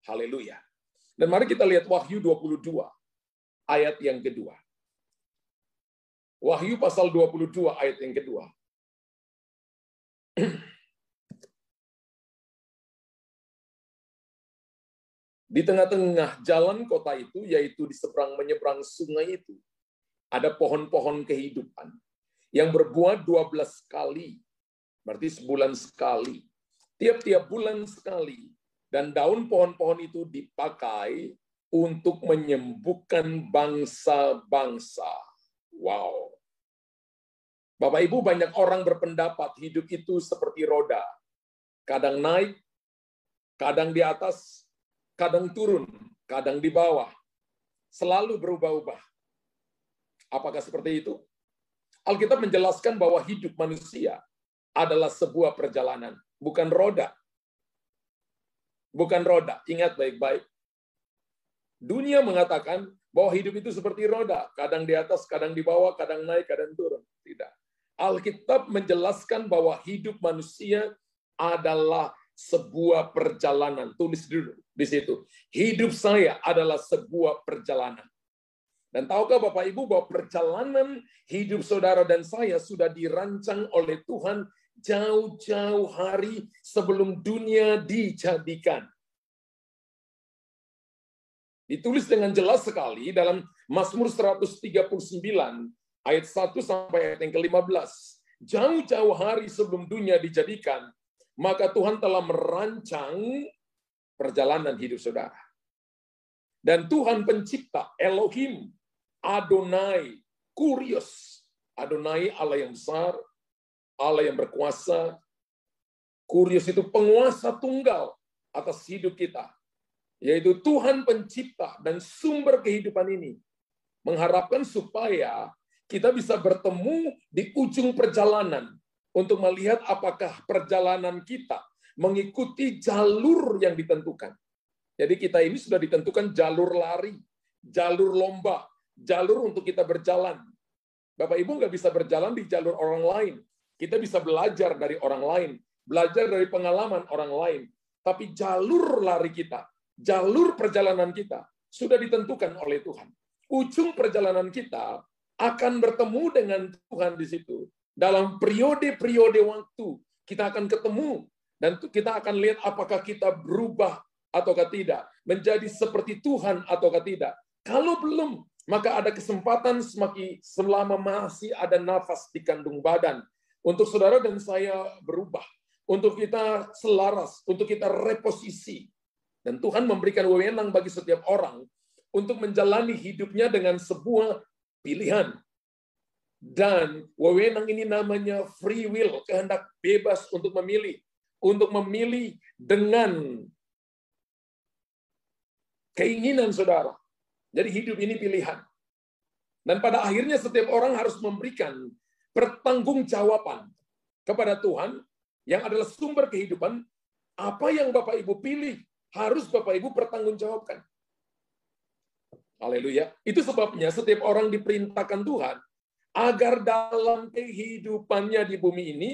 Haleluya. Dan mari kita lihat Wahyu 22, ayat yang kedua. Wahyu pasal 22, ayat yang kedua. Di tengah-tengah jalan kota itu, yaitu di seberang menyeberang sungai itu, ada pohon-pohon kehidupan yang berbuah 12 kali, berarti sebulan sekali. Tiap-tiap bulan sekali. Dan daun pohon-pohon itu dipakai untuk menyembuhkan bangsa-bangsa. Wow. Bapak Ibu, banyak orang berpendapat hidup itu seperti roda. Kadang naik, kadang di atas, kadang turun, kadang di bawah. Selalu berubah-ubah. Apakah seperti itu? Alkitab menjelaskan bahwa hidup manusia adalah sebuah perjalanan, bukan roda. Bukan roda, ingat baik-baik. Dunia mengatakan bahwa hidup itu seperti roda, kadang di atas, kadang di bawah, kadang naik, kadang turun. Tidak. Alkitab menjelaskan bahwa hidup manusia adalah sebuah perjalanan. Tulis dulu di situ. Hidup saya adalah sebuah perjalanan. Dan tahukah Bapak Ibu bahwa perjalanan hidup saudara dan saya sudah dirancang oleh Tuhan jauh-jauh hari sebelum dunia dijadikan. Ditulis dengan jelas sekali dalam Mazmur 139 ayat 1 sampai ayat yang ke-15. Jauh-jauh hari sebelum dunia dijadikan, maka Tuhan telah merancang perjalanan hidup saudara. Dan Tuhan pencipta, Elohim, Adonai, Kurios. Adonai Allah yang besar, Allah yang berkuasa. Kurios itu penguasa tunggal atas hidup kita. Yaitu Tuhan pencipta dan sumber kehidupan ini. Mengharapkan supaya kita bisa bertemu di ujung perjalanan untuk melihat apakah perjalanan kita mengikuti jalur yang ditentukan. Jadi kita ini sudah ditentukan jalur lari, jalur lomba, jalur untuk kita berjalan. Bapak Ibu nggak bisa berjalan di jalur orang lain. Kita bisa belajar dari orang lain, belajar dari pengalaman orang lain. Tapi jalur lari kita, jalur perjalanan kita sudah ditentukan oleh Tuhan. Ujung perjalanan kita akan bertemu dengan Tuhan di situ. Dalam periode-periode waktu kita akan ketemu dan kita akan lihat apakah kita berubah ataukah tidak, menjadi seperti Tuhan ataukah tidak. Kalau belum, maka ada kesempatan selama masih ada nafas di kandung badan untuk saudara dan saya berubah, untuk kita selaras, untuk kita reposisi. Dan Tuhan memberikan wewenang bagi setiap orang untuk menjalani hidupnya dengan sebuah pilihan. Dan wewenang ini namanya free will, kehendak bebas untuk memilih. Untuk memilih dengan keinginan saudara. Jadi hidup ini pilihan. Dan pada akhirnya setiap orang harus memberikan pertanggungjawaban kepada Tuhan yang adalah sumber kehidupan. Apa yang Bapak Ibu pilih harus Bapak Ibu pertanggungjawabkan. Haleluya. Itu sebabnya setiap orang diperintahkan Tuhan agar dalam kehidupannya di bumi ini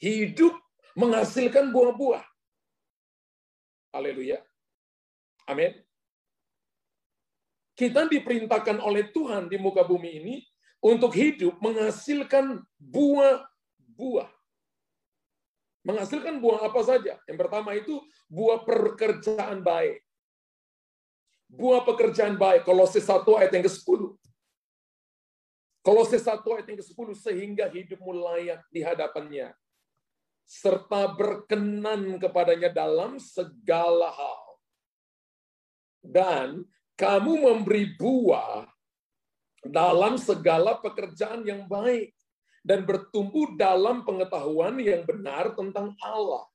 hidup menghasilkan buah-buah. Haleluya. Amin. Kita diperintahkan oleh Tuhan di muka bumi ini untuk hidup menghasilkan buah-buah. Menghasilkan buah apa saja? Yang pertama itu buah pekerjaan baik. Buah pekerjaan baik. Kolose 1 ayat yang ke-10. Kolose 1 ayat yang ke-10, sehingga hidupmu layak di hadapannya, serta berkenan kepadanya dalam segala hal. Dan kamu memberi buah dalam segala pekerjaan yang baik, dan bertumbuh dalam pengetahuan yang benar tentang Allah.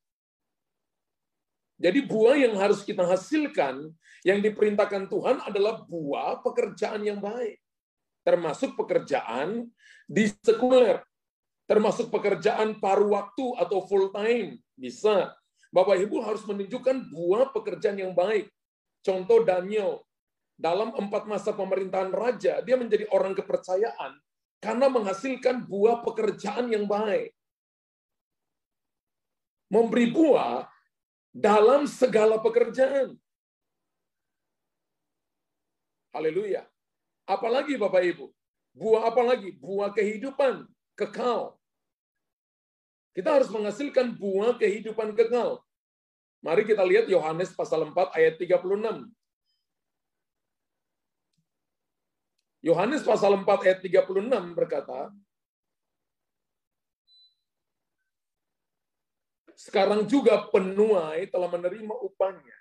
Jadi buah yang harus kita hasilkan, yang diperintahkan Tuhan adalah buah pekerjaan yang baik. Termasuk pekerjaan di sekuler, termasuk pekerjaan paruh waktu atau full time. Bisa. Bapak Ibu harus menunjukkan buah pekerjaan yang baik. Contoh Daniel, dalam 4 masa pemerintahan raja, dia menjadi orang kepercayaan karena menghasilkan buah pekerjaan yang baik. memberi buah dalam segala pekerjaan. Haleluya. Apalagi Bapak Ibu? Buah apa lagi? Buah kehidupan kekal. Kita harus menghasilkan buah kehidupan kekal. Mari kita lihat Yohanes pasal 4 ayat 36. Yohanes pasal 4 ayat 36 berkata, sekarang juga penuai telah menerima upahnya,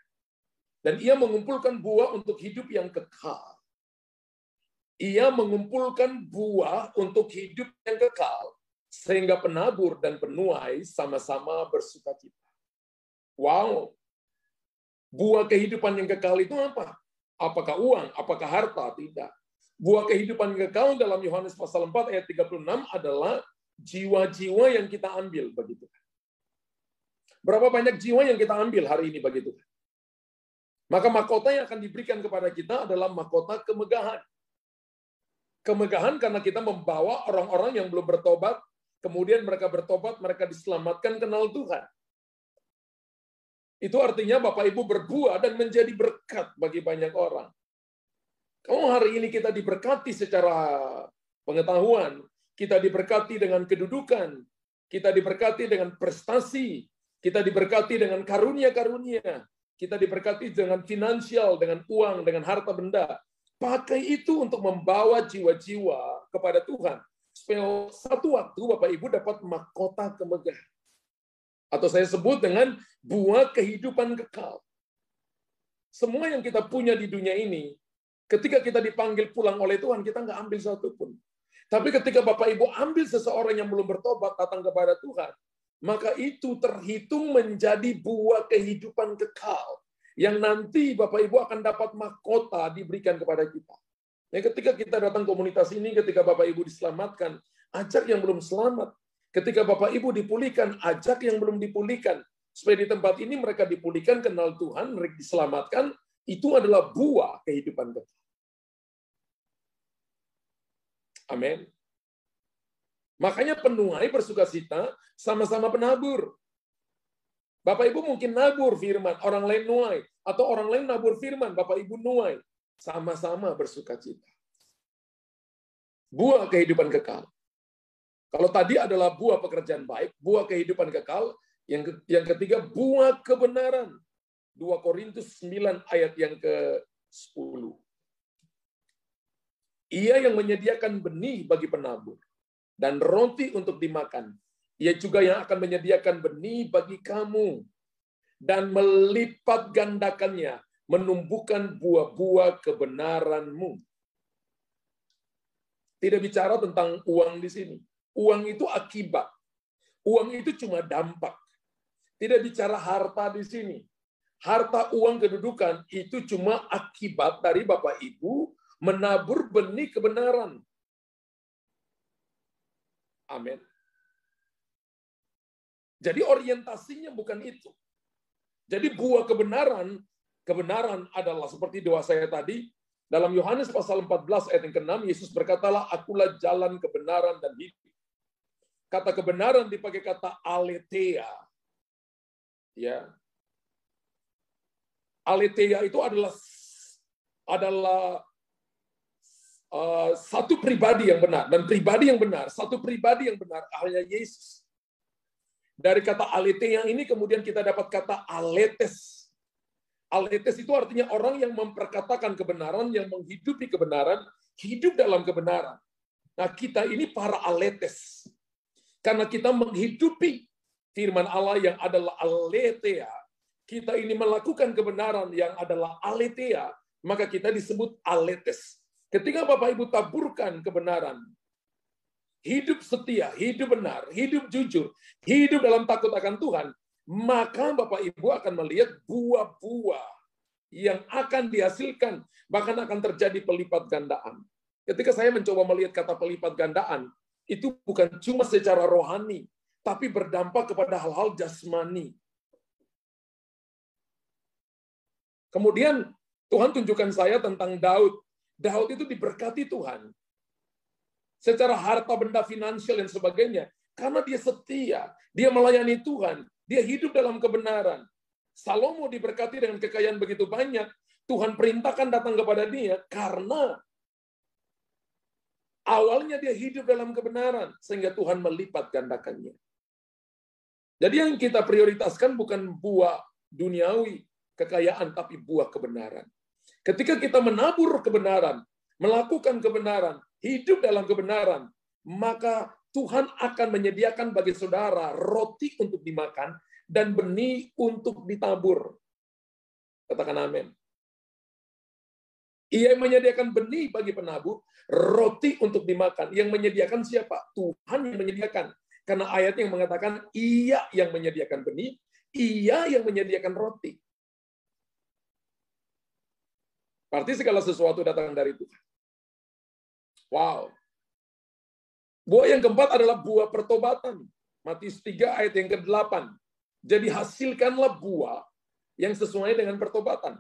dan ia mengumpulkan buah untuk hidup yang kekal. Ia mengumpulkan buah untuk hidup yang kekal, sehingga penabur dan penuai sama-sama bersukacita. Wow, buah kehidupan yang kekal itu apa? Apakah uang? Apakah harta? Tidak. Buah kehidupan yang kekal dalam Yohanes pasal 4 ayat 36 adalah jiwa-jiwa yang kita ambil begitu. Berapa banyak jiwa yang kita ambil hari ini begitu? Maka mahkota yang akan diberikan kepada kita adalah mahkota kemegahan. Kemegahan karena kita membawa orang-orang yang belum bertobat, kemudian mereka bertobat, mereka diselamatkan kenal Tuhan. Itu artinya Bapak Ibu berbuah dan menjadi berkat bagi banyak orang. Kalau hari ini kita diberkati secara pengetahuan, kita diberkati dengan kedudukan, kita diberkati dengan prestasi, kita diberkati dengan karunia-karunia, kita diberkati dengan finansial, dengan uang, dengan harta benda. Pakai itu untuk membawa jiwa-jiwa kepada Tuhan. Supaya satu waktu Bapak Ibu dapat mahkota kemegahan. Atau saya sebut dengan buah kehidupan kekal. Semua yang kita punya di dunia ini, ketika kita dipanggil pulang oleh Tuhan, kita nggak ambil satu pun. Tapi ketika Bapak Ibu ambil seseorang yang belum bertobat datang kepada Tuhan, maka itu terhitung menjadi buah kehidupan kekal yang nanti Bapak Ibu akan dapat mahkota diberikan kepada kita. Nah, ketika kita datang komunitas ini, ketika Bapak Ibu diselamatkan, ajak yang belum selamat. Ketika Bapak Ibu dipulihkan, ajak yang belum dipulihkan. Supaya di tempat ini mereka dipulihkan, kenal Tuhan, mereka diselamatkan, itu adalah buah kehidupan kekal. Amin. Makanya penuai bersukacita sama-sama penabur. Bapak Ibu mungkin nabur firman, orang lain nuai. Atau orang lain nabur firman, Bapak Ibu nuai. Sama-sama bersukacita. Buah kehidupan kekal. Kalau tadi adalah buah pekerjaan baik, buah kehidupan kekal. Yang ketiga, buah kebenaran. 2 Korintus 9 ayat yang ke-10. Ia yang menyediakan benih bagi penabur dan roti untuk dimakan. Ia juga yang akan menyediakan benih bagi kamu dan melipat gandakannya, menumbuhkan buah-buah kebenaranmu. Tidak bicara tentang uang di sini. Uang itu akibat. Uang itu cuma dampak. Tidak bicara harta di sini. Harta, uang, kedudukan itu cuma akibat dari Bapak Ibu menabur benih kebenaran. Amin. Jadi orientasinya bukan itu. Jadi buah kebenaran, kebenaran adalah seperti doa saya tadi, dalam Yohanes pasal 14 ayat yang ke-6, Yesus berkatalah, akulah jalan kebenaran dan hidup. Kata kebenaran dipakai kata aletheia. Ya. Aletheia itu adalah satu pribadi yang benar, dan pribadi yang benar, satu pribadi yang benar hanya Yesus. Dari kata aletheia ini kemudian kita dapat kata aletes. Aletes itu artinya orang yang memperkatakan kebenaran, yang menghidupi kebenaran, hidup dalam kebenaran. Nah, kita ini para aletes. Karena kita menghidupi firman Allah yang adalah aletheia, kita ini melakukan kebenaran yang adalah aletheia, maka kita disebut aletes. Ketika Bapak Ibu taburkan kebenaran, hidup setia, hidup benar, hidup jujur, hidup dalam takut akan Tuhan, maka Bapak Ibu akan melihat buah-buah yang akan dihasilkan, bahkan akan terjadi pelipat gandaan. Ketika saya mencoba melihat kata pelipat gandaan, itu bukan cuma secara rohani, tapi berdampak kepada hal-hal jasmani. Kemudian Tuhan tunjukkan saya tentang Daud. Daud itu diberkati Tuhan. Secara harta benda finansial dan sebagainya. Karena dia setia. Dia melayani Tuhan. Dia hidup dalam kebenaran. Salomo diberkati dengan kekayaan begitu banyak. Tuhan perintahkan datang kepada dia karena awalnya dia hidup dalam kebenaran, sehingga Tuhan melipat gandakannya. Jadi yang kita prioritaskan bukan buah duniawi, kekayaan, tapi buah kebenaran. Ketika kita menabur kebenaran, melakukan kebenaran, hidup dalam kebenaran, maka Tuhan akan menyediakan bagi saudara roti untuk dimakan dan benih untuk ditabur. Katakan amin. Ia menyediakan benih bagi penabur, roti untuk dimakan. Yang menyediakan siapa? Tuhan yang menyediakan. Karena ayat yang mengatakan, ia yang menyediakan benih, ia yang menyediakan roti. Berarti segala sesuatu datang dari Tuhan. Wow. Buah yang keempat adalah buah pertobatan. Matius 3 ayat yang ke-8. Jadi hasilkanlah buah yang sesuai dengan pertobatan.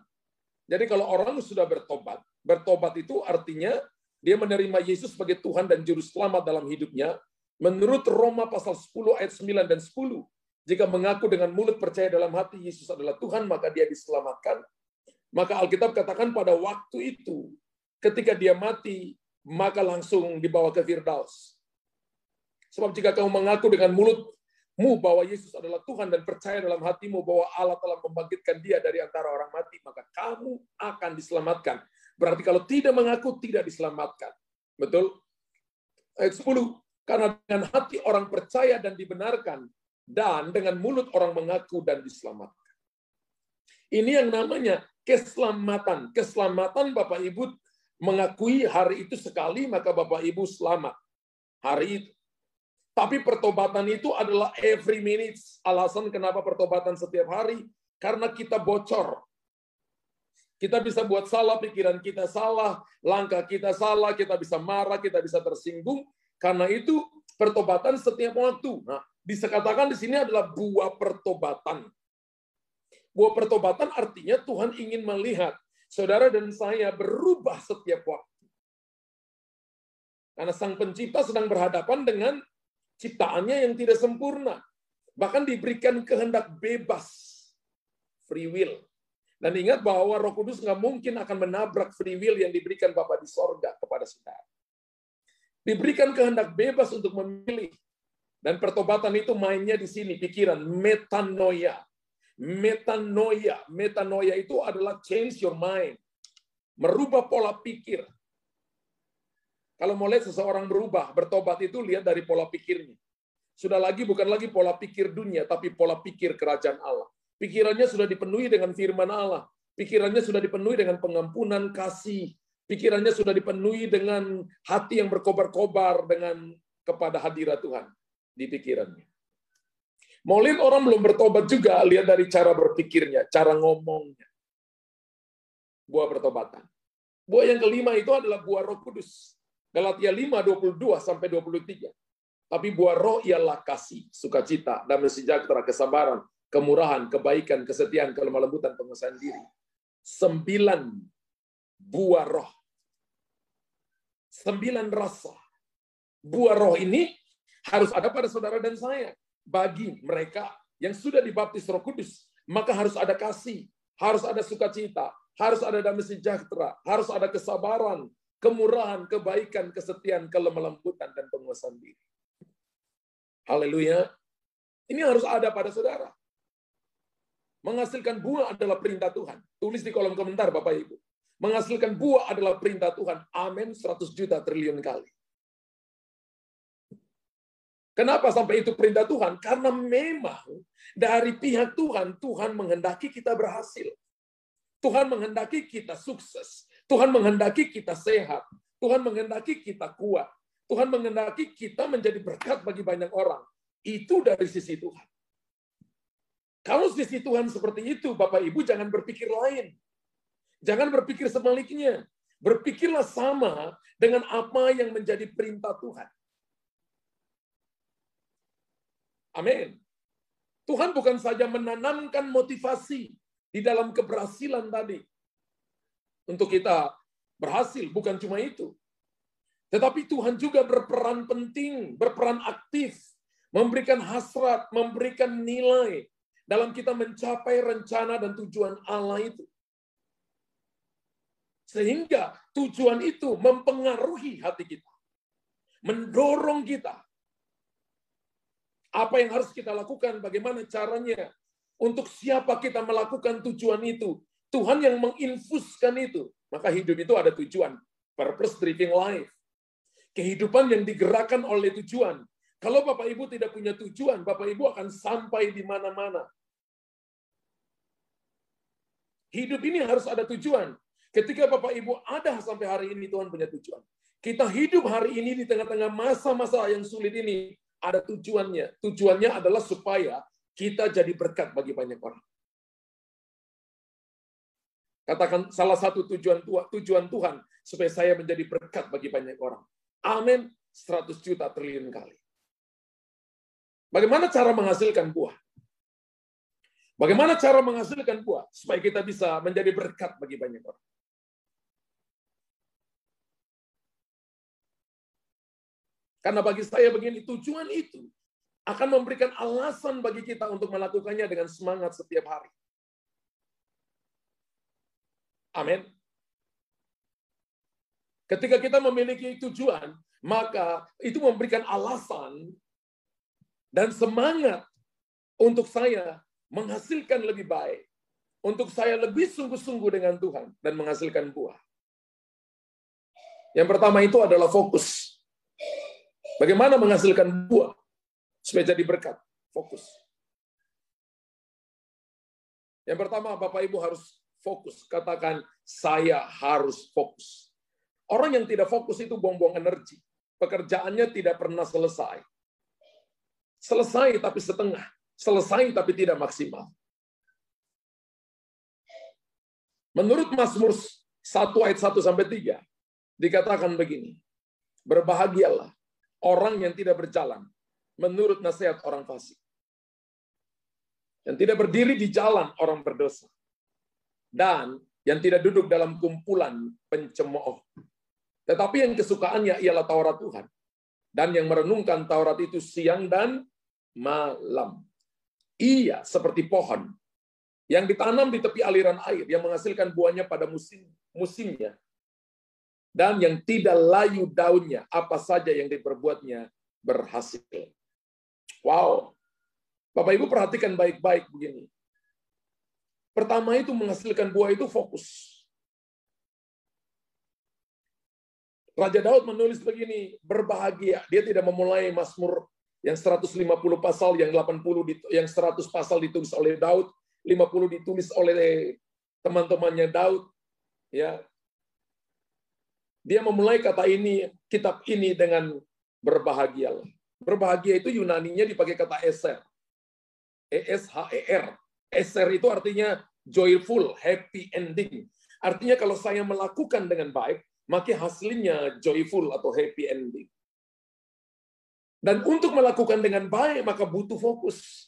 Jadi kalau orang sudah bertobat, bertobat itu artinya dia menerima Yesus sebagai Tuhan dan Juru Selamat dalam hidupnya. Menurut Roma pasal 10 ayat 9 dan 10, jika mengaku dengan mulut percaya dalam hati Yesus adalah Tuhan, maka dia diselamatkan. Maka Alkitab katakan pada waktu itu, ketika dia mati, maka langsung dibawa ke Firdaus. Sebab jika kamu mengaku dengan mulutmu bahwa Yesus adalah Tuhan dan percaya dalam hatimu bahwa Allah telah membangkitkan dia dari antara orang mati, maka kamu akan diselamatkan. Berarti kalau tidak mengaku, tidak diselamatkan. Betul? Ayat 10. Karena dengan hati orang percaya dan dibenarkan, dan dengan mulut orang mengaku dan diselamatkan. Ini yang namanya keselamatan. Keselamatan Bapak Ibu mengakui hari itu sekali, maka Bapak Ibu selamat. Hari itu. Tapi pertobatan itu adalah every minute. Alasan kenapa pertobatan setiap hari? Karena kita bocor. Kita bisa buat salah, pikiran kita salah, langkah kita salah, kita bisa marah, kita bisa tersinggung. Karena itu pertobatan setiap waktu. Nah, dikatakan di sini adalah buah pertobatan. Buah pertobatan artinya Tuhan ingin melihat saudara dan saya berubah setiap waktu. Karena Sang Pencipta sedang berhadapan dengan ciptaannya yang tidak sempurna. Bahkan diberikan kehendak bebas. Free will. Dan ingat bahwa Roh Kudus nggak mungkin akan menabrak free will yang diberikan Bapa di sorga kepada saudara. Diberikan kehendak bebas untuk memilih. Dan pertobatan itu mainnya di sini, pikiran, metanoia. Metanoia. Metanoia itu adalah change your mind. Merubah pola pikir. Kalau mau lihat seseorang berubah, bertobat itu lihat dari pola pikirnya. Sudah bukan lagi pola pikir dunia, tapi pola pikir kerajaan Allah. Pikirannya sudah dipenuhi dengan firman Allah. Pikirannya sudah dipenuhi dengan pengampunan kasih. Pikirannya sudah dipenuhi dengan hati yang berkobar-kobar dengan kepada hadirat Tuhan di pikirannya. Mau lihat orang belum bertobat juga, lihat dari cara berpikirnya, cara ngomongnya. Buah pertobatan. Buah yang kelima itu adalah buah Roh Kudus. Galatia 5:22-23. Tapi buah roh ialah kasih, sukacita, damai sejahtera, kesabaran, kemurahan, kebaikan, kesetiaan, kelemah lembutan, penguasaan diri. 9 buah roh. 9 rasa. Buah roh ini harus ada pada saudara dan saya. Bagi mereka yang sudah dibaptis Roh Kudus, maka harus ada kasih, harus ada sukacita, harus ada damai sejahtera, harus ada kesabaran, kemurahan, kebaikan, kesetiaan, kelemah lembutan, dan penguasaan diri. Haleluya. Ini harus ada pada saudara. Menghasilkan buah adalah perintah Tuhan. Tulis di kolom komentar, Bapak Ibu. Menghasilkan buah adalah perintah Tuhan. Amin, 100 juta triliun kali. Kenapa sampai itu perintah Tuhan? Karena memang dari pihak Tuhan, Tuhan menghendaki kita berhasil. Tuhan menghendaki kita sukses. Tuhan menghendaki kita sehat. Tuhan menghendaki kita kuat. Tuhan menghendaki kita menjadi berkat bagi banyak orang. Itu dari sisi Tuhan. Kalau sisi Tuhan seperti itu, Bapak Ibu jangan berpikir lain. Jangan berpikir sebaliknya. Berpikirlah sama dengan apa yang menjadi perintah Tuhan. Amin. Tuhan bukan saja menanamkan motivasi di dalam keberhasilan tadi. Untuk kita berhasil, bukan cuma itu. Tetapi Tuhan juga berperan penting, berperan aktif, memberikan hasrat, memberikan nilai, dalam kita mencapai rencana dan tujuan Allah itu. Sehingga tujuan itu mempengaruhi hati kita. Mendorong kita. Apa yang harus kita lakukan, bagaimana caranya, untuk siapa kita melakukan tujuan itu. Tuhan yang menginfuskan itu. Maka hidup itu ada tujuan. Purpose driven life. Kehidupan yang digerakkan oleh tujuan. Kalau Bapak Ibu tidak punya tujuan, Bapak Ibu akan sampai di mana-mana. Hidup ini harus ada tujuan. Ketika Bapak Ibu ada sampai hari ini, Tuhan punya tujuan. Kita hidup hari ini di tengah-tengah masa-masa yang sulit ini, ada tujuannya. Tujuannya adalah supaya kita jadi berkat bagi banyak orang. Katakan salah satu tujuan Tuhan, supaya saya menjadi berkat bagi banyak orang. Amin. 100 juta triliun kali. Bagaimana cara menghasilkan buah? Bagaimana cara menghasilkan buah supaya kita bisa menjadi berkat bagi banyak orang? Karena bagi saya begini, tujuan itu akan memberikan alasan bagi kita untuk melakukannya dengan semangat setiap hari. Amin. Ketika kita memiliki tujuan, maka itu memberikan alasan dan semangat untuk saya menghasilkan lebih baik. Untuk saya lebih sungguh-sungguh dengan Tuhan dan menghasilkan buah. Yang pertama itu adalah fokus. Bagaimana menghasilkan buah supaya jadi berkat? Fokus. Yang pertama, Bapak Ibu harus fokus. Katakan, saya harus fokus. Orang yang tidak fokus itu buang-buang energi. Pekerjaannya tidak pernah selesai. Selesai tapi setengah. Selesai tapi tidak maksimal. Menurut Mazmur 1 ayat 1-3, dikatakan begini, berbahagialah orang yang tidak berjalan menurut nasihat orang fasik, yang tidak berdiri di jalan orang berdosa, dan yang tidak duduk dalam kumpulan pencemooh. Tetapi yang kesukaannya ialah Taurat Tuhan, dan yang merenungkan Taurat itu siang dan malam. Ia seperti pohon yang ditanam di tepi aliran air, yang menghasilkan buahnya pada musimnya, dan yang tidak layu daunnya, apa saja yang diperbuatnya berhasil. Wow. Bapak Ibu perhatikan baik-baik begini. Pertama itu menghasilkan buah itu fokus. Raja Daud menulis begini, berbahagia. Dia tidak memulai Mazmur yang 150 pasal, yang 100 pasal ditulis oleh Daud, 50 ditulis oleh teman-temannya Daud. Ya, dia memulai kitab ini dengan berbahagialah. Berbahagia itu Yunaninya dipakai kata eser. E-S-H-E-R. Eser itu artinya joyful, happy ending. Artinya kalau saya melakukan dengan baik, maka hasilnya joyful atau happy ending. Dan untuk melakukan dengan baik, maka butuh fokus.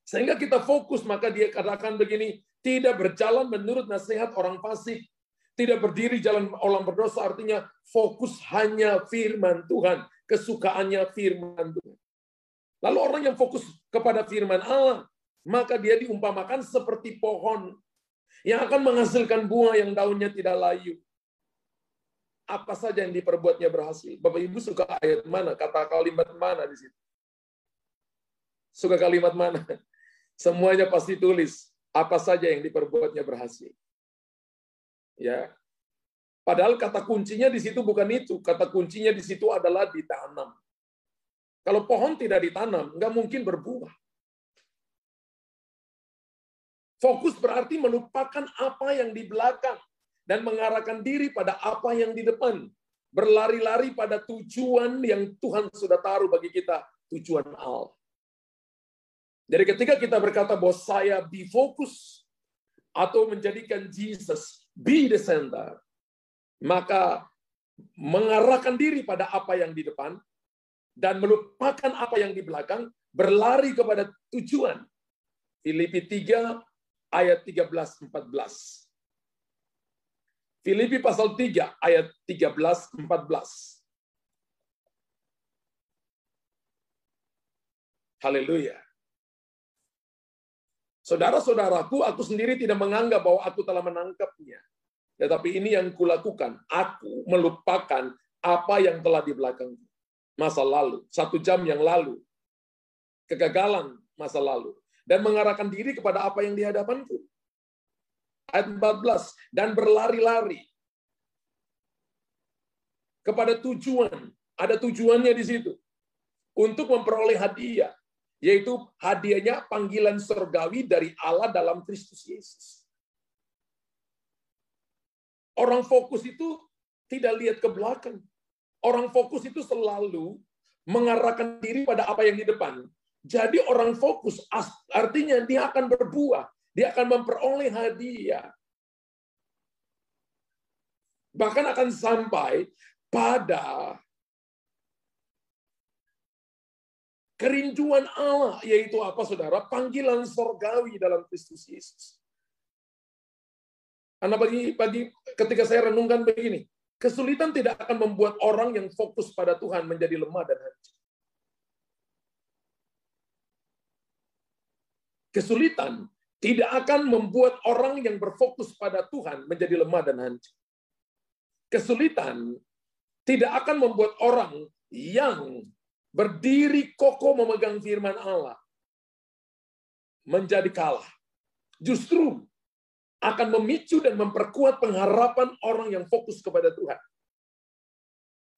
Sehingga kita fokus, maka dia katakan begini, tidak berjalan menurut nasihat orang fasik, tidak berdiri jalan orang berdosa, artinya fokus hanya firman Tuhan, kesukaannya firman Tuhan. Lalu orang yang fokus kepada firman Allah, maka dia diumpamakan seperti pohon yang akan menghasilkan buah yang daunnya tidak layu. Apa saja yang diperbuatnya berhasil. Bapak Ibu suka ayat mana? Kata kalimat mana di situ? Suka kalimat mana? Semuanya pasti tulis. Apa saja yang diperbuatnya berhasil. Ya. Padahal kata kuncinya di situ bukan itu. Kata kuncinya di situ adalah ditanam. Kalau pohon tidak ditanam, nggak mungkin berbuah. Fokus berarti melupakan apa yang di belakang dan mengarahkan diri pada apa yang di depan. Berlari-lari pada tujuan yang Tuhan sudah taruh bagi kita, tujuan Allah. Jadi ketika kita berkata bahwa saya be focus atau menjadikan Jesus be the center, maka mengarahkan diri pada apa yang di depan dan melupakan apa yang di belakang, berlari kepada tujuan. Filipi 3 ayat 13-14. Filipi pasal 3 ayat 13-14. Haleluya. Saudara-saudaraku, aku sendiri tidak menganggap bahwa aku telah menangkapnya. Tetapi ini yang kulakukan. Aku melupakan apa yang telah di belakangku. Masa lalu, 1 jam yang lalu. Kegagalan masa lalu. Dan mengarahkan diri kepada apa yang di hadapanku. Ayat 14. Dan berlari-lari. Kepada tujuan. Ada tujuannya di situ. Untuk memperoleh hadiah. Yaitu hadiahnya panggilan surgawi dari Allah dalam Kristus Yesus. Orang fokus itu tidak lihat ke belakang. Orang fokus itu selalu mengarahkan diri pada apa yang di depan. Jadi orang fokus artinya dia akan berbuah. Dia akan memperoleh hadiah. Bahkan akan sampai pada kerinduan Allah, yaitu apa saudara? Panggilan surgawi dalam Kristus Yesus. Karena bagi ketika saya renungkan begini, kesulitan tidak akan membuat orang yang fokus pada Tuhan menjadi lemah dan hancur. Kesulitan tidak akan membuat orang yang berfokus pada Tuhan menjadi lemah dan hancur. Kesulitan tidak akan membuat orang yang berdiri kokoh memegang firman Allah menjadi kalah. Justru akan memicu dan memperkuat pengharapan orang yang fokus kepada Tuhan.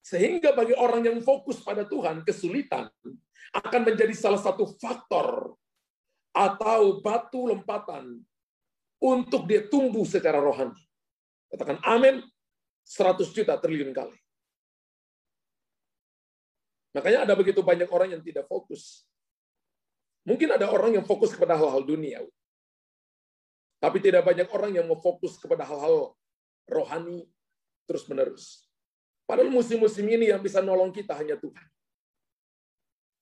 Sehingga bagi orang yang fokus pada Tuhan, kesulitan akan menjadi salah satu faktor atau batu lompatan untuk dia tumbuh secara rohani. Katakan amin 100 juta triliun kali. Makanya ada begitu banyak orang yang tidak fokus. Mungkin ada orang yang fokus kepada hal-hal dunia. Tapi tidak banyak orang yang mau fokus kepada hal-hal rohani terus-menerus. Padahal musim-musim ini yang bisa nolong kita hanya Tuhan.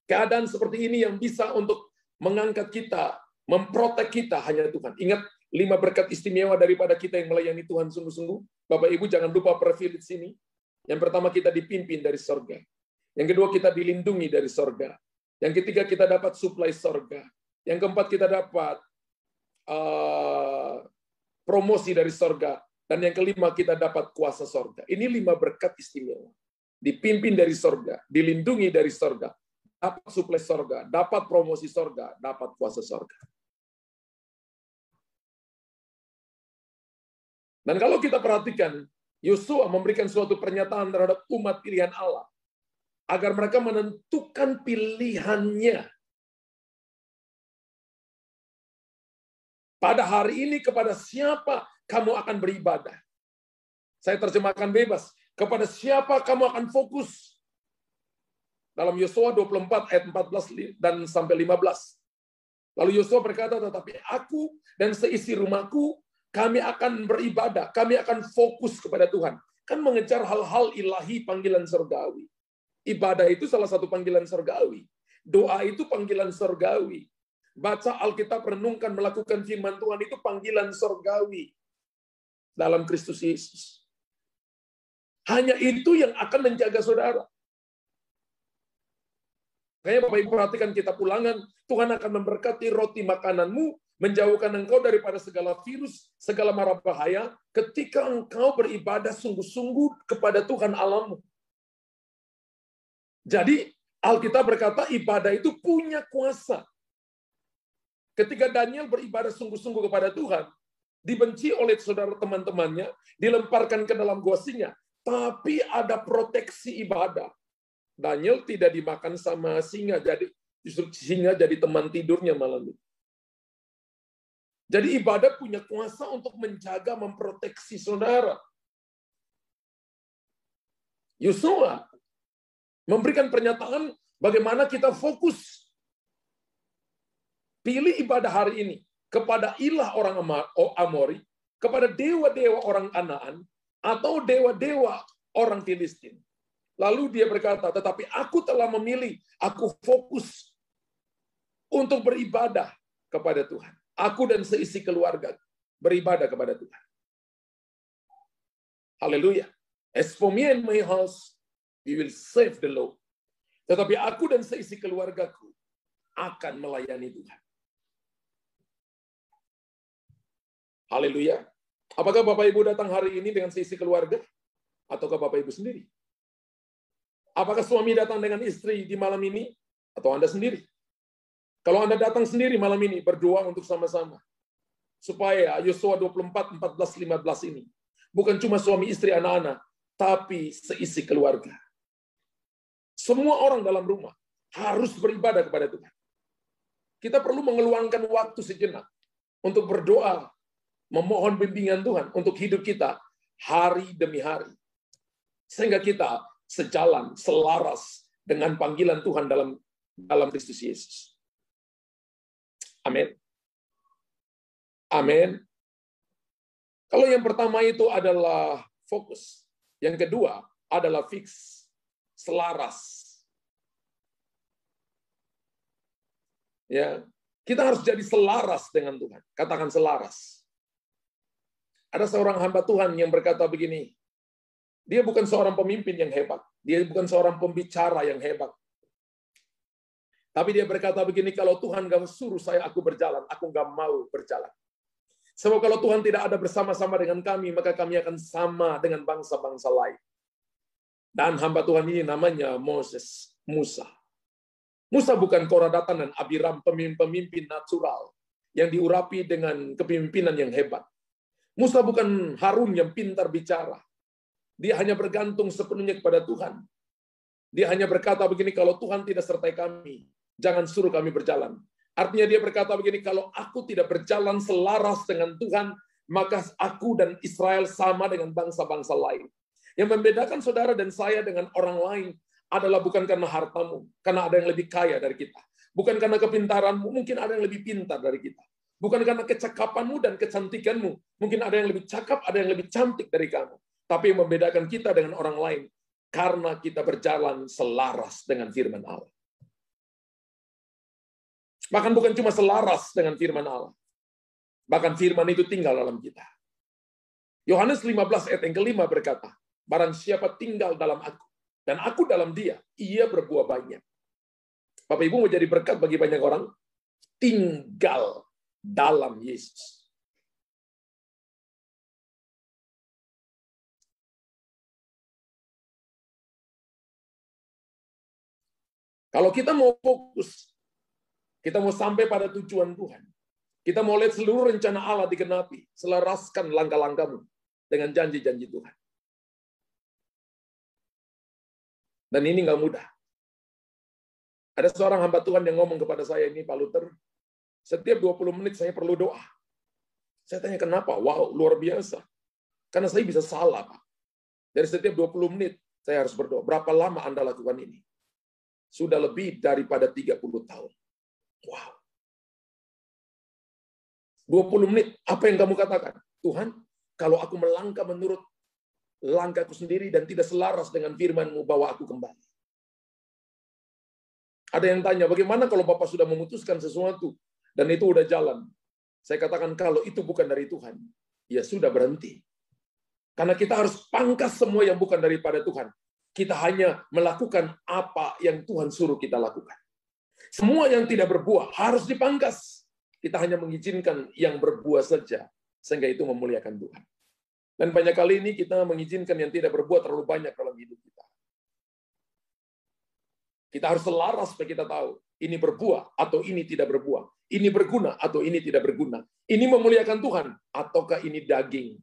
Keadaan seperti ini yang bisa untuk mengangkat kita, memprotek kita hanya Tuhan. Ingat 5 berkat istimewa daripada kita yang melayani Tuhan sungguh-sungguh. Bapak Ibu jangan lupa privilege ini. Yang pertama kita dipimpin dari sorga. Yang kedua kita dilindungi dari sorga. Yang ketiga kita dapat suplai sorga. Yang keempat kita dapat promosi dari sorga. Dan yang kelima kita dapat kuasa sorga. Ini 5 berkat istimewa. Dipimpin dari sorga, dilindungi dari sorga, dapat suplai sorga, dapat promosi sorga, dapat kuasa sorga. Dan kalau kita perhatikan, Yosua memberikan suatu pernyataan terhadap umat pilihan Allah. Agar mereka menentukan pilihannya. Pada hari ini kepada siapa kamu akan beribadah? Saya terjemahkan bebas. Kepada siapa kamu akan fokus? Dalam Yosua 24 ayat 14 dan sampai 15. Lalu Yosua berkata, tetapi aku dan seisi rumahku, kami akan beribadah. Kami akan fokus kepada Tuhan. Kan mengejar hal-hal ilahi panggilan surgawi. Ibadah itu salah satu panggilan surgawi. Doa itu panggilan surgawi. Baca Alkitab, renungkan, melakukan firman Tuhan itu panggilan surgawi dalam Kristus Yesus. Hanya itu yang akan menjaga saudara. Makanya Bapak Ibu perhatikan kitab Ulangan, Tuhan akan memberkati roti makananmu, menjauhkan engkau daripada segala virus, segala mara bahaya, ketika engkau beribadah sungguh-sungguh kepada Tuhan Allahmu. Jadi Alkitab berkata ibadah itu punya kuasa. Ketika Daniel beribadah sungguh-sungguh kepada Tuhan, dibenci oleh saudara teman-temannya, dilemparkan ke dalam gua singa, tapi ada proteksi ibadah. Daniel tidak dimakan sama singa, jadi justru singa jadi teman tidurnya malam itu. Jadi ibadah punya kuasa untuk menjaga, memproteksi saudara. Yosua memberikan pernyataan bagaimana kita fokus. Pilih ibadah hari ini kepada ilah orang Amori, kepada dewa-dewa orang Kanaan, atau dewa-dewa orang Filistin. Lalu dia berkata, tetapi aku telah memilih, aku fokus untuk beribadah kepada Tuhan. Aku dan seisi keluarga beribadah kepada Tuhan. Haleluya. As for me and my house, we will serve the Lord. Tetapi aku dan seisi keluargaku akan melayani Tuhan. Haleluya. Apakah Bapak Ibu datang hari ini dengan seisi keluarga? Ataukah Bapak Ibu sendiri? Apakah suami datang dengan istri di malam ini? Atau Anda sendiri? Kalau Anda datang sendiri malam ini, berdoa untuk sama-sama. Supaya Yosua 24, 14, 15 ini bukan cuma suami istri anak-anak, tapi seisi keluarga. Semua orang dalam rumah harus beribadah kepada Tuhan. Kita perlu mengeluangkan waktu sejenak untuk berdoa, memohon bimbingan Tuhan untuk hidup kita hari demi hari. Sehingga kita sejalan, selaras dengan panggilan Tuhan dalam Kristus Yesus. Amin. Amin. Kalau yang pertama itu adalah fokus. Yang kedua adalah fix, selaras. Ya, kita harus jadi selaras dengan Tuhan. Katakan selaras. Ada seorang hamba Tuhan yang berkata begini, dia bukan seorang pemimpin yang hebat, dia bukan seorang pembicara yang hebat. Tapi dia berkata begini, kalau Tuhan gak suruh aku berjalan, aku gak mau berjalan. Sebab kalau Tuhan tidak ada bersama-sama dengan kami, maka kami akan sama dengan bangsa-bangsa lain. Dan hamba Tuhan ini namanya Musa. Musa bukan Korah, Datan, dan Abiram, pemimpin natural yang diurapi dengan kepemimpinan yang hebat. Musa bukan Harun yang pintar bicara. Dia hanya bergantung sepenuhnya kepada Tuhan. Dia hanya berkata begini, kalau Tuhan tidak sertai kami, jangan suruh kami berjalan. Artinya dia berkata begini, kalau aku tidak berjalan selaras dengan Tuhan, maka aku dan Israel sama dengan bangsa-bangsa lain. Yang membedakan saudara dan saya dengan orang lain adalah bukan karena hartamu, karena ada yang lebih kaya dari kita. Bukan karena kepintaranmu, mungkin ada yang lebih pintar dari kita. Bukan karena kecakapanmu dan kecantikanmu, mungkin ada yang lebih cakap, ada yang lebih cantik dari kamu. Tapi yang membedakan kita dengan orang lain, karena kita berjalan selaras dengan firman Allah. Bahkan bukan cuma selaras dengan firman Allah. Bahkan firman itu tinggal dalam kita. Yohanes 15 ayat yang kelima berkata, barang siapa tinggal dalam aku, dan aku dalam dia, ia berbuah banyak. Bapak Ibu mau jadi berkat bagi banyak orang? Tinggal dalam Yesus. Kalau kita mau fokus, kita mau sampai pada tujuan Tuhan. Kita mau lihat seluruh rencana Allah digenapi. Selaraskan langkah-langkahmu dengan janji-janji Tuhan. Dan ini nggak mudah. Ada seorang hamba Tuhan yang ngomong kepada saya ini, Pak Luther, setiap 20 menit saya perlu doa. Saya tanya kenapa? Wow, luar biasa. Karena saya bisa salah, Pak. Dari setiap 20 menit saya harus berdoa. Berapa lama Anda lakukan ini? Sudah lebih daripada 30 tahun. Wow. 20 menit, apa yang kamu katakan? Tuhan, kalau aku melangkah menurut langkahku sendiri dan tidak selaras dengan firman-Mu, bawa aku kembali. Ada yang tanya, bagaimana kalau Bapak sudah memutuskan sesuatu dan itu udah jalan? Saya katakan, kalau itu bukan dari Tuhan, ya sudah berhenti. Karena kita harus pangkas semua yang bukan daripada Tuhan. Kita hanya melakukan apa yang Tuhan suruh kita lakukan. Semua yang tidak berbuah harus dipangkas. Kita hanya mengizinkan yang berbuah saja, sehingga itu memuliakan Tuhan. Dan banyak kali ini kita mengizinkan yang tidak berbuah terlalu banyak dalam hidup kita. Kita harus selaras supaya kita tahu, ini berbuah atau ini tidak berbuah. Ini berguna atau ini tidak berguna. Ini memuliakan Tuhan ataukah ini daging.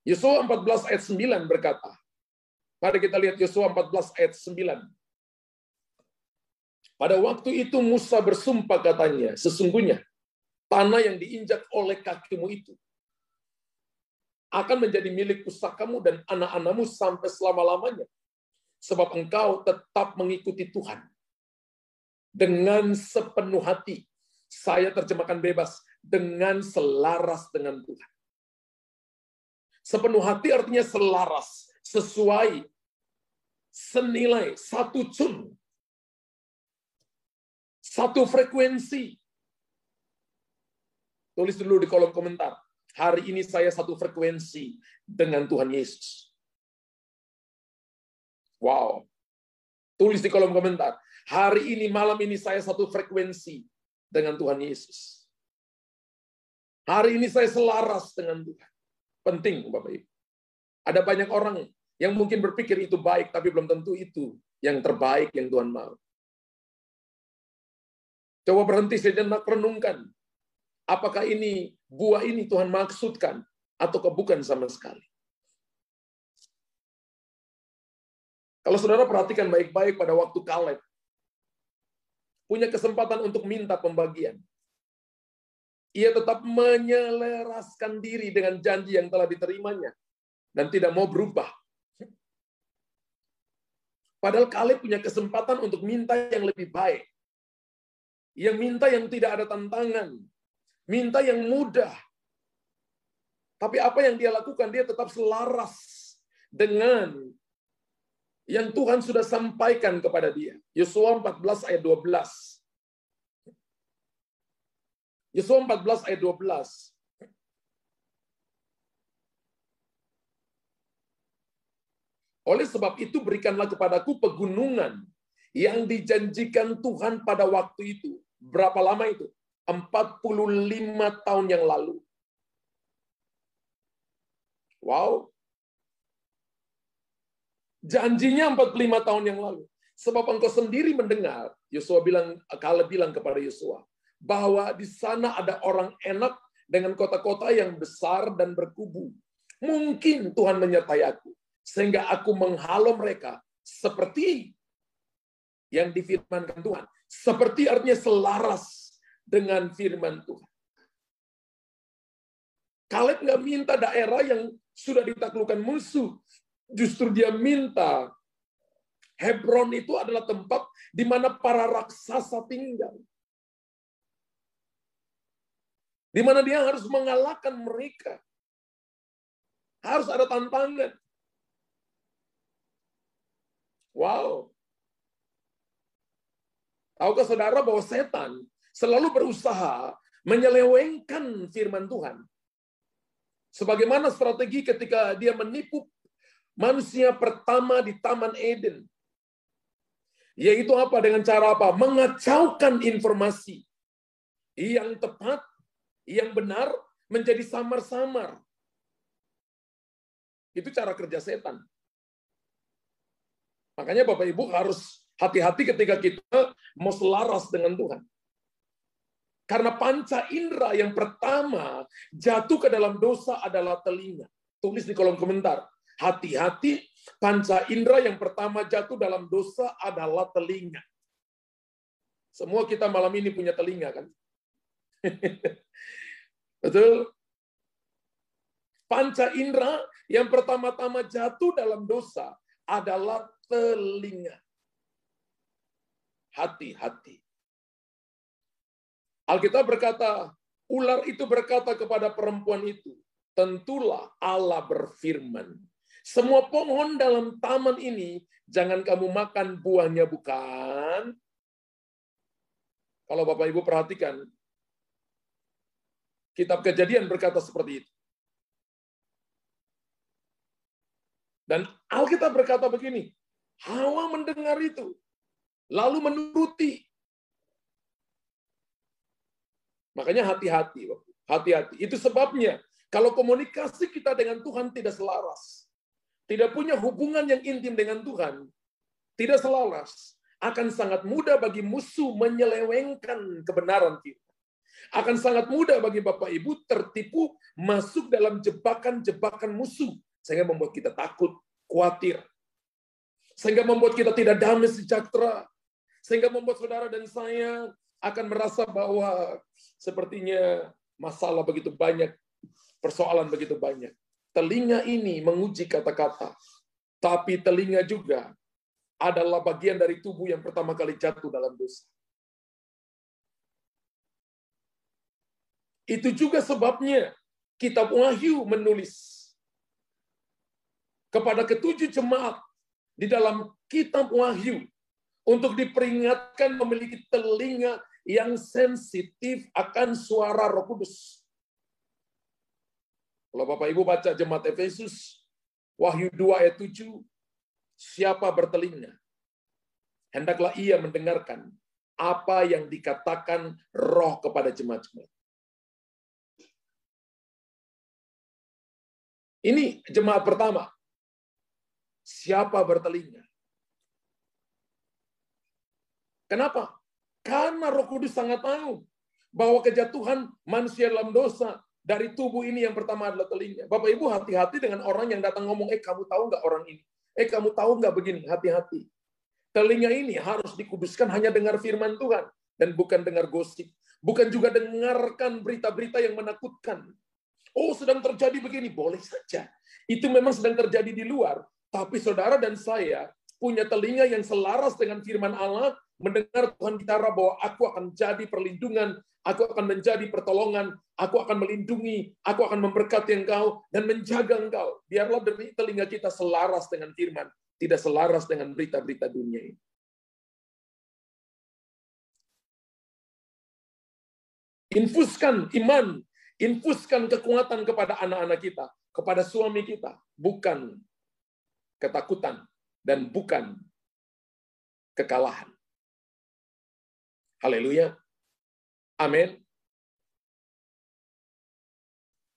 Yosua 14 ayat 9 berkata, mari kita lihat Yosua 14 ayat 9. Pada waktu itu Musa bersumpah katanya, sesungguhnya tanah yang diinjak oleh kakimu itu akan menjadi milik pusakamu dan anak-anakmu sampai selama-lamanya. Sebab engkau tetap mengikuti Tuhan dengan sepenuh hati. Saya terjemahkan bebas, dengan selaras dengan Tuhan. Sepenuh hati artinya selaras, sesuai, senilai, satu tune. Satu frekuensi. Tulis dulu di kolom komentar. Hari ini saya satu frekuensi dengan Tuhan Yesus. Wow. Tulis di kolom komentar. Hari ini, malam ini saya satu frekuensi dengan Tuhan Yesus. Hari ini saya selaras dengan Tuhan. Penting, Bapak Ibu. Ada banyak orang yang mungkin berpikir itu baik, tapi belum tentu itu yang terbaik yang Tuhan mau. Coba berhenti sejenak, renungkan. Apakah ini, buah ini Tuhan maksudkan, atau bukan sama sekali. Kalau saudara perhatikan baik-baik pada waktu Kaleb, punya kesempatan untuk minta pembagian. Ia tetap menyelaraskan diri dengan janji yang telah diterimanya dan tidak mau berubah. Padahal Kaleb punya kesempatan untuk minta yang lebih baik. Yang minta yang tidak ada tantangan. Minta yang mudah. Tapi apa yang dia lakukan? Dia tetap selaras dengan yang Tuhan sudah sampaikan kepada dia. Yosua 14 ayat 12. Yosua 14 ayat 12. Oleh sebab itu berikanlah kepadaku pegunungan yang dijanjikan Tuhan pada waktu itu. Berapa lama itu? 45 tahun yang lalu. Wow. Janjinya 45 tahun yang lalu. Sebab engkau sendiri mendengar, Kaleb bilang kepada Yosua, bahwa di sana ada orang enak dengan kota-kota yang besar dan berkubu. Mungkin Tuhan menyertai aku, sehingga aku menghalau mereka seperti yang difirmankan Tuhan. Seperti artinya selaras dengan firman Tuhan. Kaleb nggak minta daerah yang sudah ditaklukkan musuh. Justru dia minta Hebron itu adalah tempat di mana para raksasa tinggal. Di mana dia harus mengalahkan mereka. Harus ada tantangan. Wow. Tahukah saudara bahwa setan selalu berusaha menyelewengkan firman Tuhan? Sebagaimana strategi ketika dia menipu manusia pertama di Taman Eden. Yaitu apa? Dengan cara apa? Mengacaukan informasi yang tepat, yang benar, menjadi samar-samar. Itu cara kerja setan. Makanya Bapak Ibu harus hati-hati ketika kita mau selaras dengan Tuhan. Karena panca indera yang pertama jatuh ke dalam dosa adalah telinga. Tulis di kolom komentar. Hati-hati, panca indera yang pertama jatuh dalam dosa adalah telinga. Semua kita malam ini punya telinga, kan? Betul? Panca indera yang pertama-tama jatuh dalam dosa adalah telinga. Hati-hati. Alkitab berkata, ular itu berkata kepada perempuan itu, tentulah Allah berfirman, semua pohon dalam taman ini jangan kamu makan buahnya, bukan? Kalau Bapak Ibu perhatikan, Kitab Kejadian berkata seperti itu. Dan Alkitab berkata begini, Hawa mendengar itu, lalu menuruti. Makanya hati-hati, hati-hati. Itu sebabnya kalau komunikasi kita dengan Tuhan tidak selaras, tidak punya hubungan yang intim dengan Tuhan, tidak selaras, akan sangat mudah bagi musuh menyelewengkan kebenaran kita. Akan sangat mudah bagi Bapak Ibu tertipu masuk dalam jebakan-jebakan musuh, sehingga membuat kita takut, khawatir, sehingga membuat kita tidak damai sejahtera, sehingga membuat saudara dan saya akan merasa bahwa sepertinya masalah begitu banyak, persoalan begitu banyak. Telinga ini menguji kata-kata, tapi telinga juga adalah bagian dari tubuh yang pertama kali jatuh dalam dosa. Itu juga sebabnya Kitab Wahyu menulis kepada ketujuh jemaat di dalam Kitab Wahyu untuk diperingatkan memiliki telinga yang sensitif akan suara Roh Kudus. Kalau Bapak Ibu baca jemaat Efesus, Wahyu 2 ayat 7, siapa bertelinga, hendaklah ia mendengarkan apa yang dikatakan Roh kepada jemaat-jemaat. Ini jemaat pertama. Siapa bertelinga? Kenapa? Karena Roh Kudus sangat tahu bahwa kejatuhan manusia dalam dosa dari tubuh ini yang pertama adalah telinga. Bapak Ibu hati-hati dengan orang yang datang ngomong, kamu tahu nggak orang ini? Kamu tahu nggak begini? Hati-hati. Telinga ini harus dikuduskan hanya dengar firman Tuhan dan bukan dengar gosip. Bukan juga dengarkan berita-berita yang menakutkan. Oh, sedang terjadi begini, boleh saja. Itu memang sedang terjadi di luar. Tapi saudara dan saya punya telinga yang selaras dengan firman Allah, mendengar Tuhan bicara bahwa aku akan jadi perlindungan, aku akan menjadi pertolongan, aku akan melindungi, aku akan memberkati engkau, dan menjaga engkau. Biarlah telinga kita selaras dengan firman, tidak selaras dengan berita-berita dunia ini. Infuskan iman, infuskan kekuatan kepada anak-anak kita, kepada suami kita, bukan ketakutan dan bukan kekalahan. Haleluya. Amin.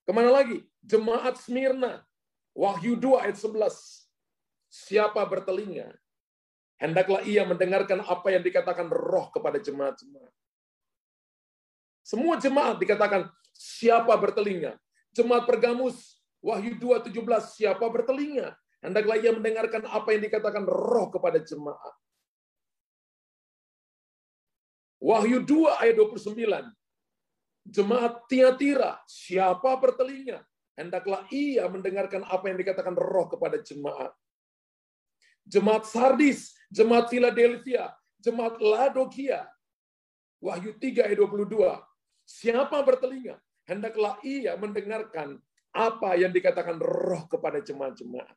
Kemana lagi? Jemaat Smyrna. Wahyu 2 ayat 11. Siapa bertelinga, hendaklah ia mendengarkan apa yang dikatakan Roh kepada jemaat-jemaat. Semua jemaat dikatakan, siapa bertelinga. Jemaat Pergamus, Wahyu 2:17, siapa bertelinga, hendaklah ia mendengarkan apa yang dikatakan Roh kepada jemaat. Wahyu 2 ayat 29, jemaat Tiatira, siapa bertelinga, hendaklah ia mendengarkan apa yang dikatakan Roh kepada jemaat. Jemaat Sardis, jemaat Philadelphia, jemaat Laodikia, Wahyu 3 ayat 22, siapa bertelinga, hendaklah ia mendengarkan apa yang dikatakan Roh kepada jemaat-jemaat.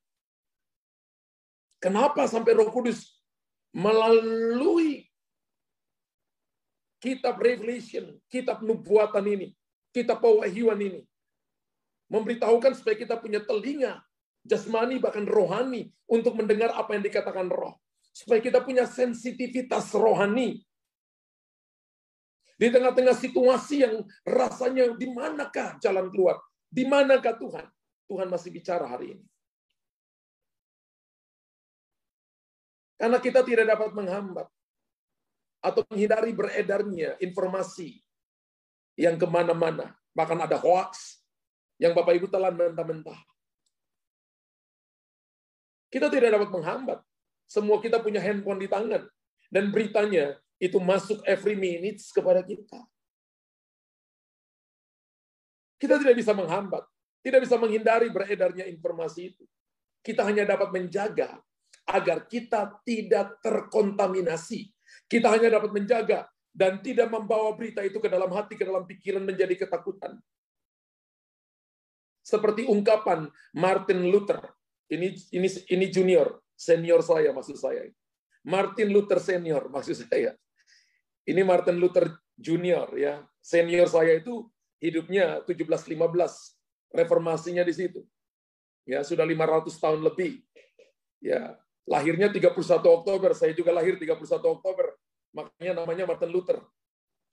Kenapa sampai Roh Kudus melalui kitab Revelation, kitab nubuatan ini, kitab pewahyuan ini, memberitahukan supaya kita punya telinga, jasmani bahkan rohani, untuk mendengar apa yang dikatakan Roh. Supaya kita punya sensitivitas rohani. Di tengah-tengah situasi yang rasanya di manakah jalan keluar? Di manakah Tuhan? Tuhan masih bicara hari ini. Karena kita tidak dapat menghambat atau menghindari beredarnya informasi yang kemana-mana. Bahkan ada hoax yang Bapak Ibu telan mentah-mentah. Kita tidak dapat menghambat. Semua kita punya handphone di tangan. Dan beritanya itu masuk every minutes kepada kita. Kita tidak bisa menghambat. Tidak bisa menghindari beredarnya informasi itu. Kita hanya dapat menjaga agar kita tidak terkontaminasi. Kita hanya dapat menjaga dan tidak membawa berita itu ke dalam hati, ke dalam pikiran menjadi ketakutan. Seperti ungkapan Martin Luther. Ini junior, senior saya maksud saya. Martin Luther senior maksud saya. Ini Martin Luther junior ya. Senior saya itu hidupnya 1715. Reformasinya di situ. Ya, sudah 500 tahun lebih. Ya, lahirnya 31 Oktober, saya juga lahir 31 Oktober. Makanya namanya Martin Luther.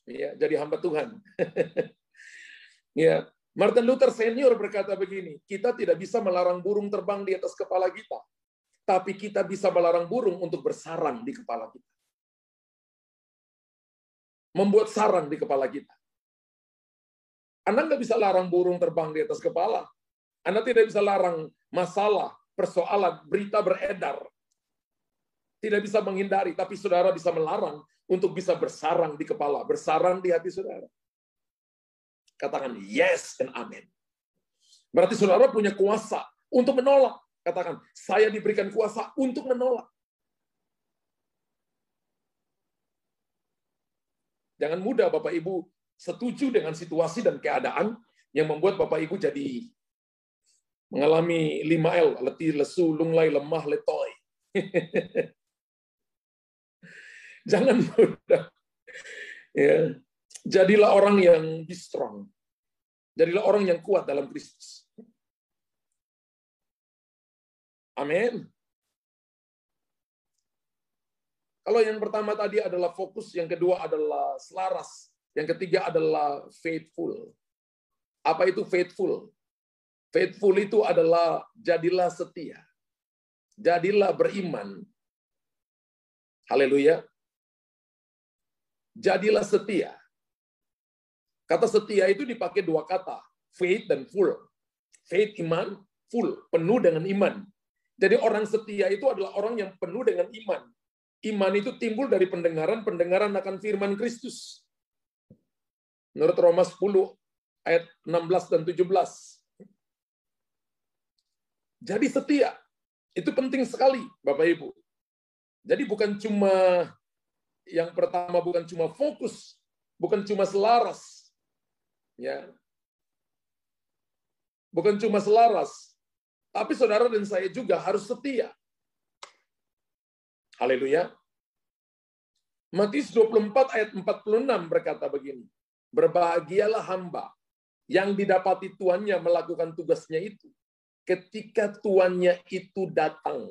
Ya, jadi hamba Tuhan. Ya, Martin Luther senior berkata begini, kita tidak bisa melarang burung terbang di atas kepala kita, tapi kita bisa melarang burung untuk bersarang di kepala kita. Membuat sarang di kepala kita. Anda nggak bisa larang burung terbang di atas kepala. Anda tidak bisa larang masalah, persoalan, berita beredar. Tidak bisa menghindari, tapi saudara bisa melarang untuk bisa bersarang di kepala, bersarang di hati saudara. Katakan yes and amen. Berarti saudara punya kuasa untuk menolak. Katakan, saya diberikan kuasa untuk menolak. Jangan mudah Bapak Ibu setuju dengan situasi dan keadaan yang membuat Bapak Ibu jadi mengalami 5L, letih, lesu, lunglai, lemah, letoy. Jangan mudah. Ya. Jadilah orang yang be strong. Jadilah orang yang kuat dalam Kristus. Amin. Kalau yang pertama tadi adalah fokus, yang kedua adalah selaras, yang ketiga adalah faithful. Apa itu faithful? Faithful itu adalah jadilah setia. Jadilah beriman. Haleluya. Jadilah setia. Kata setia itu dipakai dua kata. Faith dan full. Faith, iman. Full, penuh dengan iman. Jadi orang setia itu adalah orang yang penuh dengan iman. Iman itu timbul dari pendengaran akan firman Kristus. Menurut Roma 10 ayat 16 dan 17. Jadi setia. Itu penting sekali, Bapak Ibu. Jadi bukan cuma yang pertama, bukan cuma fokus, bukan cuma selaras. Ya. Bukan cuma selaras. Tapi saudara dan saya juga harus setia. Haleluya. Matius 24 ayat 46 berkata begini. Berbahagialah hamba yang didapati tuannya melakukan tugasnya itu ketika tuannya itu datang.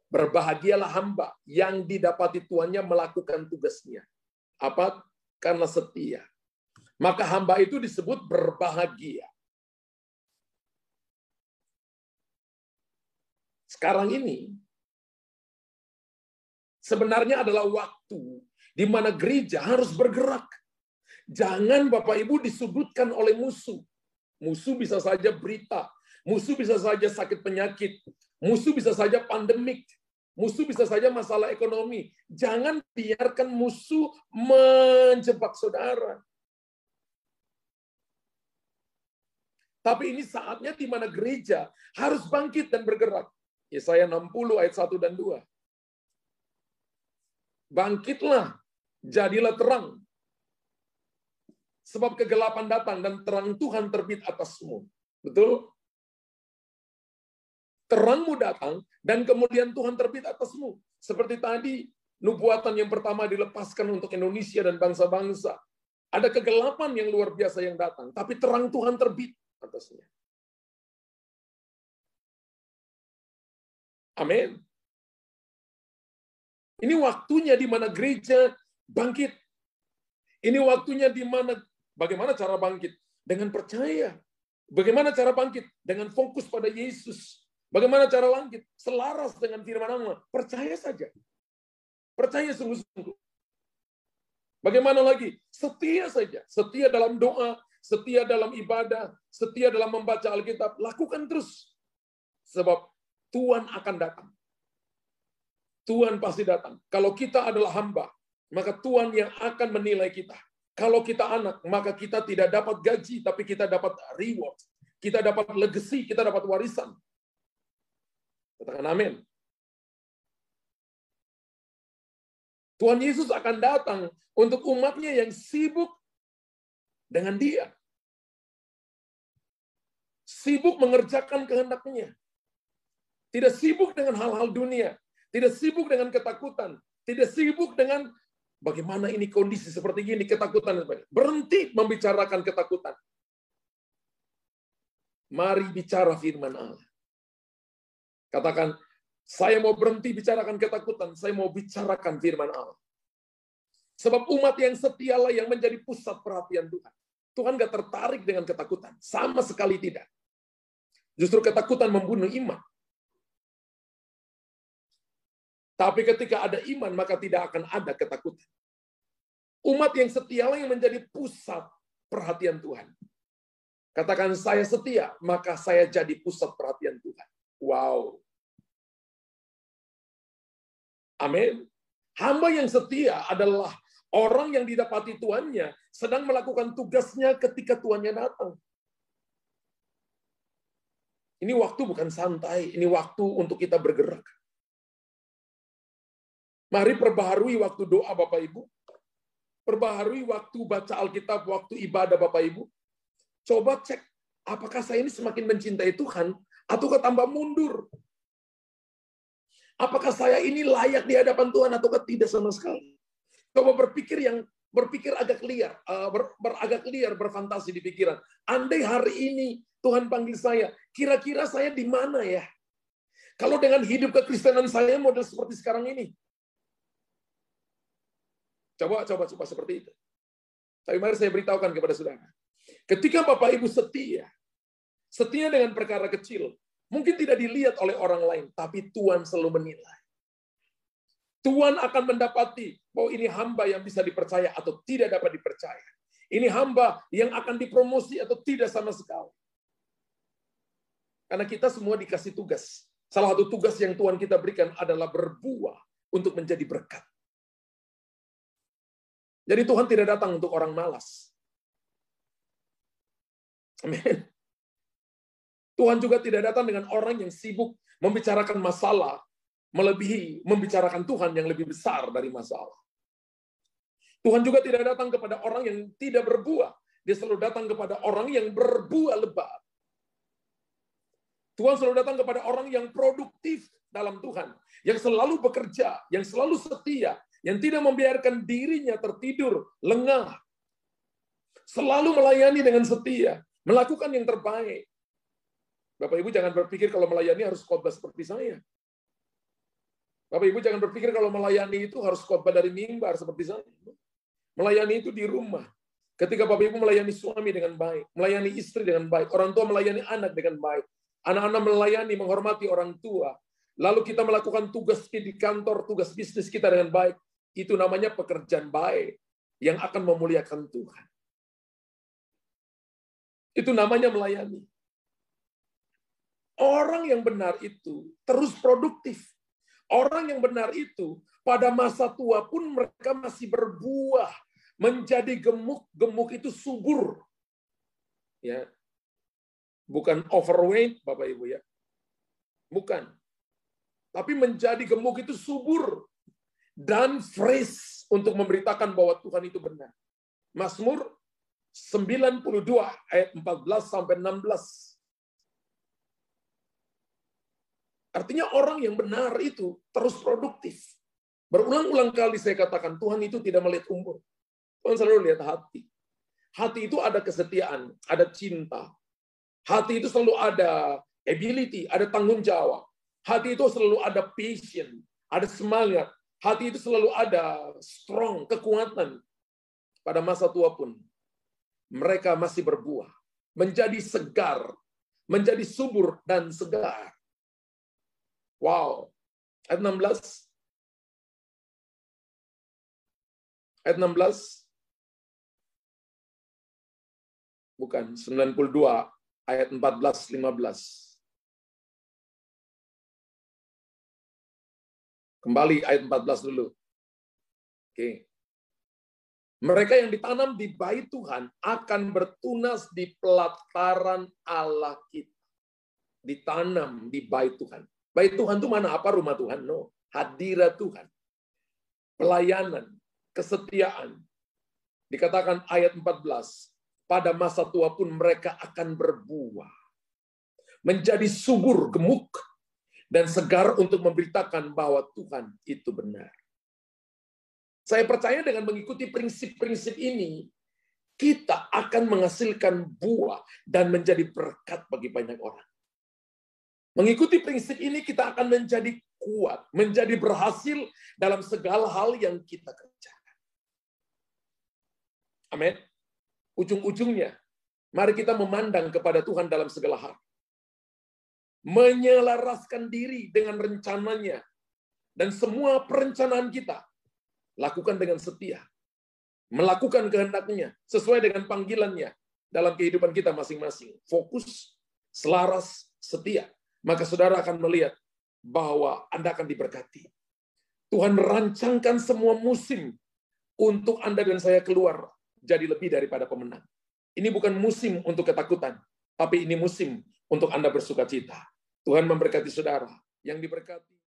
Berbahagialah hamba yang didapati tuannya melakukan tugasnya. Apa? Karena setia. Maka hamba itu disebut berbahagia. Sekarang ini sebenarnya adalah waktu di mana gereja harus bergerak. Jangan Bapak Ibu disudutkan oleh musuh. Musuh bisa saja berita, musuh bisa saja sakit penyakit, musuh bisa saja pandemik, musuh bisa saja masalah ekonomi. Jangan biarkan musuh menjebak saudara. Tapi ini saatnya di mana gereja harus bangkit dan bergerak. Yesaya 60 ayat 1 dan 2. Bangkitlah, jadilah terang. Sebab kegelapan datang dan terang Tuhan terbit atasmu. Betul? Terangmu datang dan kemudian Tuhan terbit atasmu. Seperti tadi, nubuatan yang pertama dilepaskan untuk Indonesia dan bangsa-bangsa. Ada kegelapan yang luar biasa yang datang, tapi terang Tuhan terbit atasnya. Amin. Ini waktunya di mana gereja bangkit. Ini waktunya di mana, bagaimana cara bangkit? Dengan percaya. Bagaimana cara bangkit? Dengan fokus pada Yesus. Bagaimana cara bangkit? Selaras dengan firman Allah. Percaya saja. Percaya sungguh-sungguh. Bagaimana lagi? Setia saja. Setia dalam doa, setia dalam ibadah, setia dalam membaca Alkitab. Lakukan terus. Sebab Tuhan akan datang. Tuhan pasti datang. Kalau kita adalah hamba, maka Tuhan yang akan menilai kita. Kalau kita anak, maka kita tidak dapat gaji, tapi kita dapat reward. Kita dapat legacy, kita dapat warisan. Katakan amin. Tuhan Yesus akan datang untuk umatnya yang sibuk dengan Dia. Sibuk mengerjakan kehendaknya. Tidak sibuk dengan hal-hal dunia. Tidak sibuk dengan ketakutan. Tidak sibuk dengan bagaimana ini kondisi seperti gini, ketakutan. Berhenti membicarakan ketakutan. Mari bicara firman Allah. Katakan, saya mau berhenti bicarakan ketakutan. Saya mau bicarakan firman Allah. Sebab umat yang setialah yang menjadi pusat perhatian Tuhan. Tuhan gak tertarik dengan ketakutan. Sama sekali tidak. Justru ketakutan membunuh iman. Tapi ketika ada iman, maka tidak akan ada ketakutan. Umat yang setialah yang menjadi pusat perhatian Tuhan. Katakan, saya setia, maka saya jadi pusat perhatian Tuhan. Wow. Amin. Hamba yang setia adalah orang yang didapati tuannya sedang melakukan tugasnya ketika tuannya datang. Ini waktu bukan santai, ini waktu untuk kita bergerak. Mari perbaharui waktu doa Bapak Ibu. Perbaharui waktu baca Alkitab, waktu ibadah Bapak Ibu. Coba cek, apakah saya ini semakin mencintai Tuhan atau tambah mundur? Apakah saya ini layak di hadapan Tuhan atau tidak sama sekali? Coba berpikir agak liar, beragak liar, berfantasi di pikiran. Andai hari ini Tuhan panggil saya, kira-kira saya di mana ya? Kalau dengan hidup kekristenan saya model seperti sekarang ini. Coba seperti itu. Tapi mari saya beritahukan kepada saudara. Ketika Bapak Ibu setia, Setia dengan perkara kecil. Mungkin tidak dilihat oleh orang lain, tapi Tuhan selalu menilai. Tuhan akan mendapati bahwa ini hamba yang bisa dipercaya atau tidak dapat dipercaya. Ini hamba yang akan dipromosi atau tidak sama sekali. Karena kita semua dikasih tugas. Salah satu tugas yang Tuhan kita berikan adalah berbuah untuk menjadi berkat. Jadi Tuhan tidak datang untuk orang malas. Amin. Tuhan juga tidak datang dengan orang yang sibuk membicarakan masalah, melebihi membicarakan Tuhan yang lebih besar dari masalah. Tuhan juga tidak datang kepada orang yang tidak berbuah. Dia selalu datang kepada orang yang berbuah lebat. Tuhan selalu datang kepada orang yang produktif dalam Tuhan. Yang selalu bekerja, yang selalu setia, yang tidak membiarkan dirinya tertidur, lengah. Selalu melayani dengan setia, melakukan yang terbaik. Bapak Ibu jangan berpikir kalau melayani harus khotbah seperti saya. Bapak Ibu jangan berpikir kalau melayani itu harus khotbah dari mimbar seperti saya. Melayani itu di rumah. Ketika Bapak Ibu melayani suami dengan baik, melayani istri dengan baik, orang tua melayani anak dengan baik, anak-anak melayani, menghormati orang tua, lalu kita melakukan tugas di kantor, tugas bisnis kita dengan baik, itu namanya pekerjaan baik yang akan memuliakan Tuhan. Itu namanya melayani. Orang yang benar itu terus produktif. Orang yang benar itu pada masa tua pun mereka masih berbuah, menjadi gemuk. Gemuk itu subur. Ya. Bukan overweight, Bapak Ibu ya. Bukan. Tapi menjadi gemuk itu subur dan fresh untuk memberitakan bahwa Tuhan itu benar. Mazmur 92 ayat 14 sampai 16. Artinya orang yang benar itu terus produktif. Berulang-ulang kali saya katakan, Tuhan itu tidak melihat umur. Tuhan selalu lihat hati. Hati itu ada kesetiaan, ada cinta. Hati itu selalu ada ability, ada tanggung jawab. Hati itu selalu ada passion, ada semangat. Hati itu selalu ada strong, kekuatan. Pada masa tua pun, mereka masih berbuah. Menjadi segar, menjadi subur dan segar. Wow. Ayat 16. Ayat 16. Bukan, 92. Ayat 14-15. Kembali ayat 14 dulu. Oke. Mereka yang ditanam di bait Tuhan akan bertunas di pelataran Allah kita. Ditanam di bait Tuhan. Bait Tuhan itu mana? Apa rumah Tuhan? No. Hadirat Tuhan. Pelayanan, kesetiaan. Dikatakan ayat 14. Pada masa tua pun mereka akan berbuah. Menjadi subur, gemuk, dan segar untuk memberitakan bahwa Tuhan itu benar. Saya percaya dengan mengikuti prinsip-prinsip ini, kita akan menghasilkan buah dan menjadi berkat bagi banyak orang. Mengikuti prinsip ini kita akan menjadi kuat, menjadi berhasil dalam segala hal yang kita kerjakan. Amin. Ujung-ujungnya, mari kita memandang kepada Tuhan dalam segala hal. Menyelaraskan diri dengan rencananya. Dan semua perencanaan kita, lakukan dengan setia. Melakukan kehendaknya, sesuai dengan panggilannya dalam kehidupan kita masing-masing. Fokus, selaras, setia. Maka saudara akan melihat bahwa Anda akan diberkati. Tuhan merancangkan semua musim untuk Anda dan saya keluar jadi lebih daripada pemenang. Ini bukan musim untuk ketakutan, tapi ini musim untuk Anda bersuka cita. Tuhan memberkati saudara yang diberkati.